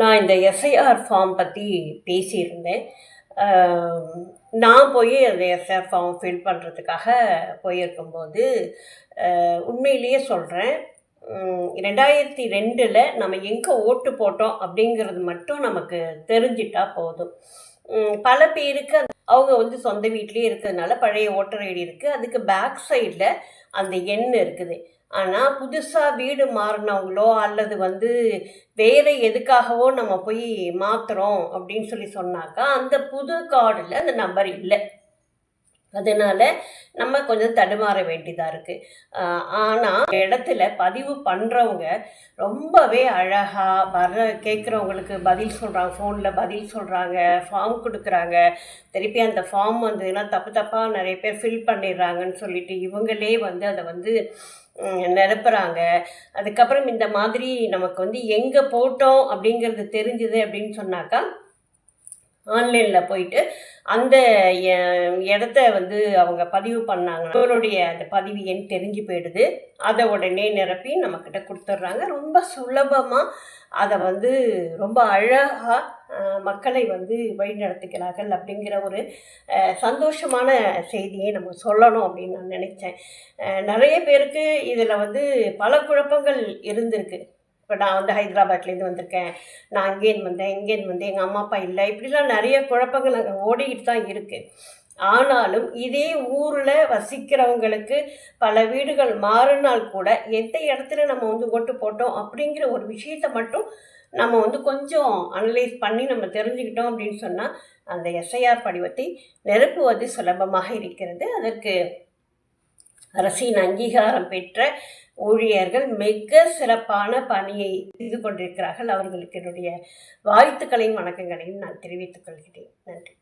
நான் இந்த SIR form பற்றி பேசியிருந்தேன். நான் போய் அந்த எஸ்ஐஆர் ஃபார்ம் ஃபில் பண்ணுறதுக்காக போயிருக்கும்போது உண்மையிலேயே சொல்கிறேன், 2002 நம்ம எங்கே ஓட்டு போட்டோம் அப்படிங்கிறது மட்டும் நமக்கு தெரிஞ்சிட்டா போதும். பல பேருக்கு அவங்க சொந்த வீட்லேயே இருக்கிறதுனால பழைய ஓட்டர் ஐடி இருக்குது, அதுக்கு பேக் சைடில் அந்த எண் இருக்குது. ஆனால் புதுசாக வீடு மாறினவங்களோ அல்லது வேறு எதுக்காகவோ நம்ம போய் மாற்றுறோம் அப்படின்னு சொன்னாக்கா அந்த புது கார்டில் அந்த நம்பர் இல்லை. அதனால் நம்ம கொஞ்சம் தடுமாற வேண்டியதாக இருக்குது. ஆனால் இடத்துல பதிவு பண்ணுறவங்க ரொம்பவே அழகாக கேட்குறவங்களுக்கு பதில் சொல்கிறாங்க, ஃபோனில் பதில் சொல்கிறாங்க, ஃபார்ம் கொடுக்குறாங்க. திருப்பி அந்த ஃபார்ம் வந்ததுன்னா தப்பாக நிறைய பேர் ஃபில் பண்ணிடுறாங்கன்னு சொல்லிட்டு இவங்களே அதை நிரப்புறாங்க. அதுக்கப்புறம் இந்த மாதிரி நமக்கு எங்கே போட்டோம் அப்படிங்கிறது தெரிஞ்சுது அப்படின்னு சொன்னாக்கா ஆன்லைனில் போயிட்டு அந்த இடத்த அவங்க பதிவு பண்ணாங்க, அவங்களுடைய அந்த பதிவு எண் தெரிஞ்சு போயிடுது. அதை உடனே நிரப்பி நம்மக்கிட்ட கொடுத்துட்றாங்க. ரொம்ப சுலபமாக அதை ரொம்ப அழகாக மக்களை வழிநடத்துகிறார்கள் அப்படிங்கிற ஒரு சந்தோஷமான செய்தியை நம்ம சொல்லணும் அப்படின்னு நான் நினச்சேன். நிறைய பேருக்கு இதில் பல குழப்பங்கள் இருந்திருக்கு. இப்போ நான் ஹைதராபாத்லேருந்து வந்திருக்கேன், நான் இங்கேருந்து வந்தேன், எங்கள் அம்மா அப்பா இல்லை, இப்படிலாம் நிறைய குழப்பங்கள் அங்கே ஓடிக்கிட்டு தான் இருக்குது. ஆனாலும் இதே ஊரில் வசிக்கிறவங்களுக்கு பல வீடுகள் மாறினால் கூட எந்த இடத்துல நம்ம ஓட்டு போட்டோம் அப்படிங்கிற ஒரு விஷயத்தை மட்டும் நம்ம கொஞ்சம் அனலைஸ் பண்ணி நம்ம தெரிஞ்சுக்கிட்டோம் அப்படின்னு சொன்னால் அந்த எஸ்ஐஆர் படிவத்தை நிரப்புவது சுலபமாக இருக்கிறது. அதற்கு அரசின் அங்கீகாரம் பெற்ற ஊழியர்கள் மிக சிறப்பான பணியை செய்து கொண்டிருக்கிறார்கள். அவர்களுக்கு என்னுடைய வாழ்த்துக்களையும் வணக்கங்களையும் நான் தெரிவித்துக் கொள்கிறேன். நன்றி.